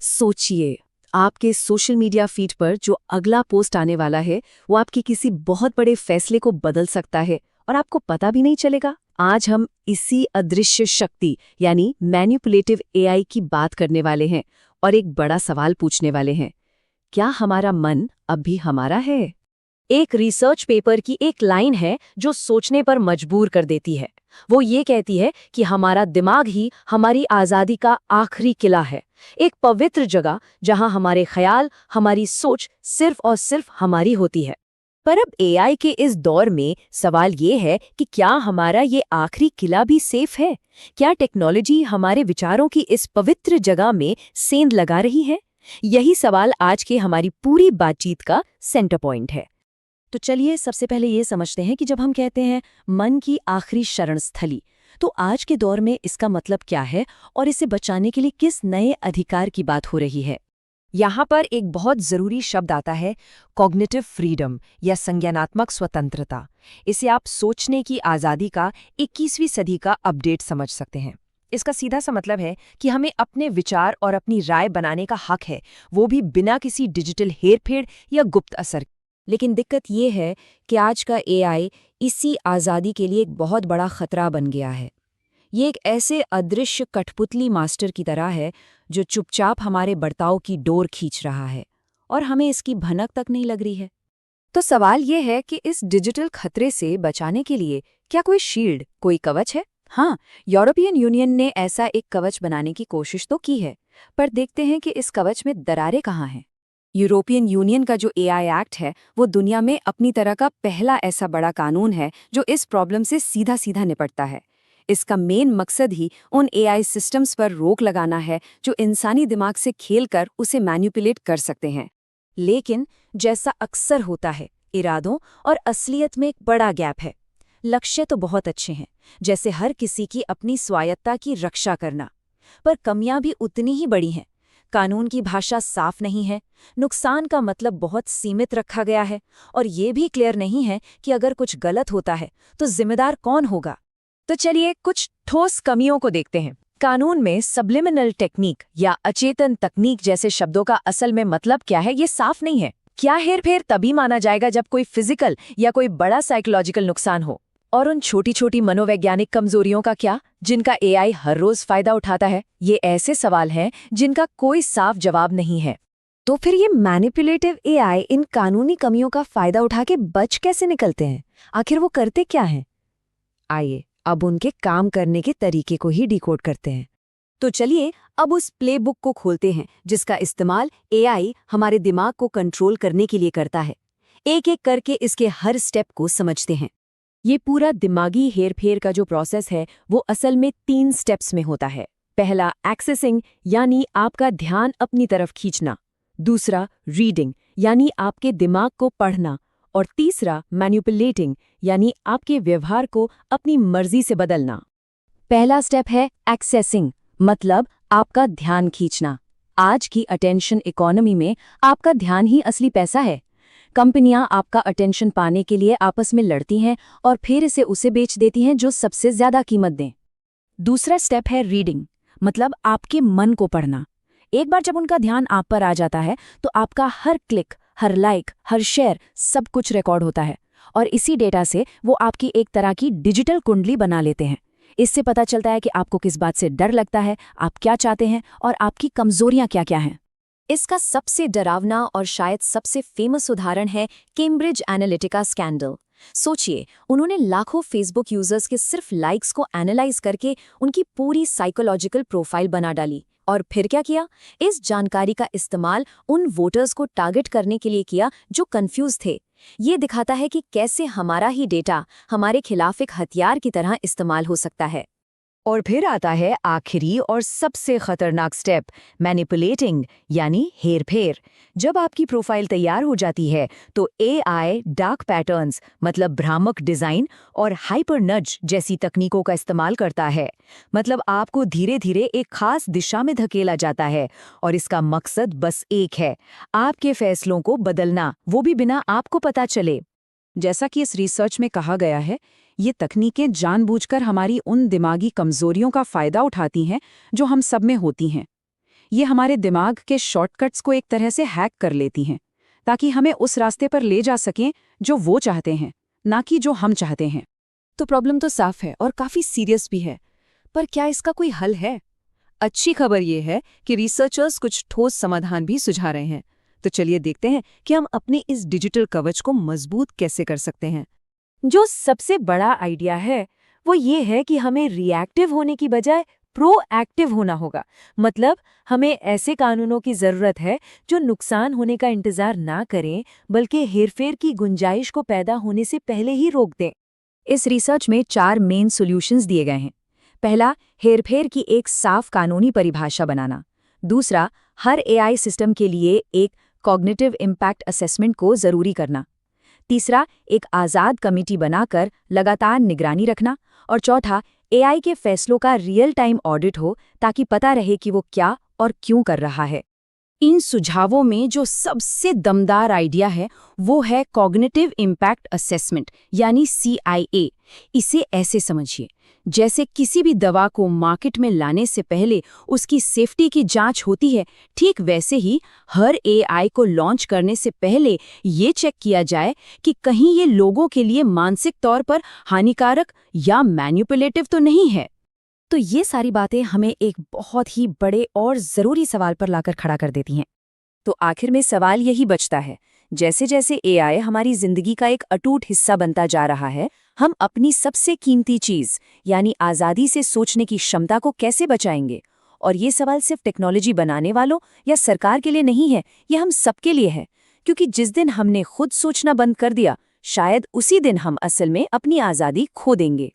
सोचिए, आपके social media feed पर जो अगला पोस्ट आने वाला है वो आपके किसी बहुत बड़े फैसले को बदल सकता है और आपको पता भी नहीं चलेगा। आज हम इसी अदृश्य शक्ति यानी मैनिपुलेटिव एआई की बात करने वाले हैं और एक बड़ा सवाल पूछने वाले हैं, क्या हमारा मन अब भी हमारा है? एक रिसर्च पेपर की एक लाइन है जो सोचने पर मजबूर कर देती है। वो ये कहती है कि हमारा दिमाग ही हमारी आज़ादी का आखिरी किला है, एक पवित्र जगह जहां हमारे ख्याल, हमारी सोच सिर्फ और सिर्फ हमारी होती है। पर अब एआई के इस दौर में सवाल ये है कि क्या हमारा ये आखिरी किला भी सेफ है? क्या टेक्नोलॉजी हमारे विचारों की इस पवित्र जगह में सेंध लगा रही है? यही सवाल आज के हमारी पूरी बातचीत का सेंटर पॉइंट है। तो चलिए सबसे पहले ये समझते हैं कि जब हम कहते हैं मन की आखिरी शरण स्थली, तो आज के दौर में इसका मतलब क्या है और इसे बचाने के लिए किस नए अधिकार की बात हो रही है। यहाँ पर एक बहुत जरूरी शब्द आता है, कॉग्निटिव फ्रीडम या संज्ञानात्मक स्वतंत्रता। इसे आप सोचने की आज़ादी का 21वीं सदी का अपडेट समझ सकते हैं। इसका सीधा सा मतलब है कि हमें अपने विचार और अपनी राय बनाने का हक है, वो भी बिना किसी डिजिटल हेरफेर या गुप्त असर। लेकिन दिक्कत ये है कि आज का एआई इसी आज़ादी के लिए एक बहुत बड़ा खतरा बन गया है। ये एक ऐसे अदृश्य कठपुतली मास्टर की तरह है जो चुपचाप हमारे बर्ताव की डोर खींच रहा है और हमें इसकी भनक तक नहीं लग रही है। तो सवाल ये है कि इस डिजिटल खतरे से बचाने के लिए क्या कोई शील्ड, कोई कवच है? हाँ, यूरोपियन यूनियन ने ऐसा एक कवच बनाने की कोशिश तो की है, पर देखते हैं कि इस कवच में दरारें कहाँ हैं। यूरोपियन यूनियन का जो एआई एक्ट है वो दुनिया में अपनी तरह का पहला ऐसा बड़ा कानून है जो इस प्रॉब्लम से सीधा सीधा निपटता है। इसका मेन मकसद ही उन एआई सिस्टम्स पर रोक लगाना है जो इंसानी दिमाग से खेलकर उसे मैनिपुलेट कर सकते हैं। लेकिन जैसा अक्सर होता है, इरादों और असलियत में एक बड़ा गैप है। लक्ष्य तो बहुत अच्छे हैं, जैसे हर किसी की अपनी स्वायत्ता की रक्षा करना, पर कमियां भी उतनी ही बड़ी हैं। कानून की भाषा साफ नहीं है, नुकसान का मतलब बहुत सीमित रखा गया है और ये भी क्लियर नहीं है कि अगर कुछ गलत होता है तो जिम्मेदार कौन होगा। तो चलिए कुछ ठोस कमियों को देखते हैं। कानून में सब्लिमिनल टेक्निक या अचेतन तकनीक जैसे शब्दों का असल में मतलब क्या है ये साफ नहीं है। क्या हेरफेर तभी माना जाएगा जब कोई फिजिकल या कोई बड़ा साइकोलॉजिकल नुकसान हो? और उन छोटी छोटी मनोवैज्ञानिक कमजोरियों का क्या, जिनका एआई हर रोज फायदा उठाता है? ये ऐसे सवाल हैं जिनका कोई साफ जवाब नहीं है। तो फिर ये मैनिपुलेटिव एआई इन कानूनी कमियों का फायदा उठा के बच कैसे निकलते हैं? आखिर वो करते क्या हैं? आइए अब उनके काम करने के तरीके को ही डिकोड करते हैं। तो चलिए अब उस प्लेबुक को खोलते हैं जिसका इस्तेमाल एआई हमारे दिमाग को कंट्रोल करने के लिए करता है। एक एक करके इसके हर स्टेप को समझते हैं। ये पूरा दिमागी हेरफेर का जो प्रोसेस है वो असल में 3 स्टेप्स में होता है। पहला एक्सेसिंग यानी आपका ध्यान अपनी तरफ खींचना, दूसरा रीडिंग यानी आपके दिमाग को पढ़ना, और तीसरा मैनिपुलेटिंग यानी आपके व्यवहार को अपनी मर्जी से बदलना। पहला स्टेप है एक्सेसिंग, मतलब आपका ध्यान खींचना। आज की अटेंशन इकोनॉमी में आपका ध्यान ही असली पैसा है। कंपनियां आपका अटेंशन पाने के लिए आपस में लड़ती हैं और फिर इसे उसे बेच देती हैं जो सबसे ज्यादा कीमत दें। दूसरा स्टेप है रीडिंग, मतलब आपके मन को पढ़ना। एक बार जब उनका ध्यान आप पर आ जाता है तो आपका हर क्लिक, हर लाइक, हर शेयर सब कुछ रिकॉर्ड होता है और इसी डेटा से वो आपकी एक तरह की डिजिटल कुंडली बना लेते हैं। इससे पता चलता है कि आपको किस बात से डर लगता है, आप क्या चाहते हैं और आपकी कमजोरियां क्या क्या हैं। इसका सबसे डरावना और शायद सबसे फेमस उदाहरण है कैम्ब्रिज एनालिटिका स्कैंडल। सोचिए, उन्होंने लाखों फेसबुक यूजर्स के सिर्फ लाइक्स को एनालाइज करके उनकी पूरी साइकोलॉजिकल प्रोफाइल बना डाली। और फिर क्या किया? इस जानकारी का इस्तेमाल उन वोटर्स को टारगेट करने के लिए किया जो कंफ्यूज थे। ये दिखाता है कि कैसे हमारा ही डेटा हमारे खिलाफ एक हथियार की तरह इस्तेमाल हो सकता है। और फिर आता है आखिरी और सबसे खतरनाक स्टेप, मैनिपुलेटिंग यानी हेरफेर। जब आपकी प्रोफाइल तैयार हो जाती है तो एआई डार्क पैटर्न्स मतलब भ्रामक डिजाइन और हाइपर नज जैसी तकनीकों का इस्तेमाल करता है। मतलब आपको धीरे धीरे एक खास दिशा में धकेला जाता है और इसका मकसद बस एक है, आपके फैसलों को बदलना, वो भी बिना आपको पता चले। जैसा कि इस रिसर्च में कहा गया है, ये तकनीकें जानबूझकर हमारी उन दिमागी कमजोरियों का फायदा उठाती हैं जो हम सब में होती हैं। ये हमारे दिमाग के शॉर्टकट्स को एक तरह से हैक कर लेती हैं, ताकि हमें उस रास्ते पर ले जा सकें जो वो चाहते हैं, ना कि जो हम चाहते हैं। तो प्रॉब्लम तो साफ है और काफी सीरियस भी है, पर क्या इसका कोई हल है? अच्छी खबर ये है कि रिसर्चर्स कुछ ठोस समाधान भी सुझा रहे हैं। तो चलिए देखते हैं कि हम अपने इस डिजिटल कवच को मजबूत कैसे कर सकते हैं। जो सबसे बड़ा आइडिया है वो ये है कि हमें रिएक्टिव होने की बजाय प्रोएक्टिव होना होगा। मतलब हमें ऐसे कानूनों की जरूरत है जो नुकसान होने का इंतजार ना करें, बल्कि हेरफेर की गुंजाइश को पैदा होने से पहले ही रोक दें। इस रिसर्च में 4 मेन सॉल्यूशंस दिए गए हैं। पहला, हेरफेर की एक साफ कानूनी परिभाषा बनाना। दूसरा, हर एआई सिस्टम के लिए एक कॉग्निटिव इम्पैक्ट असेसमेंट को जरूरी करना। तीसरा, एक आज़ाद कमेटी बनाकर लगातार निगरानी रखना। और चौथा, एआई के फैसलों का रियल टाइम ऑडिट हो ताकि पता रहे कि वो क्या और क्यों कर रहा है। इन सुझावों में जो सबसे दमदार आइडिया है वो है कॉग्निटिव इम्पैक्ट असेसमेंट, यानी CIA। इसे ऐसे समझिए, जैसे किसी भी दवा को मार्केट में लाने से पहले उसकी सेफ्टी की जांच होती है, ठीक वैसे ही हर AI को लॉन्च करने से पहले ये चेक किया जाए कि कहीं ये लोगों के लिए मानसिक तौर पर हानिकारक या मैनिपुलेटिव तो नहीं है। तो ये सारी बातें हमें एक बहुत ही बड़े और ज़रूरी सवाल पर लाकर खड़ा कर देती हैं। तो आखिर में सवाल यही बचता है, जैसे जैसे एआई हमारी ज़िंदगी का एक अटूट हिस्सा बनता जा रहा है, हम अपनी सबसे कीमती चीज़ यानी आज़ादी से सोचने की क्षमता को कैसे बचाएंगे? और ये सवाल सिर्फ टेक्नोलॉजी बनाने वालों या सरकार के लिए नहीं है, ये हम सबके लिए है। क्योंकि जिस दिन हमने खुद सोचना बंद कर दिया, शायद उसी दिन हम असल में अपनी आज़ादी खो देंगे।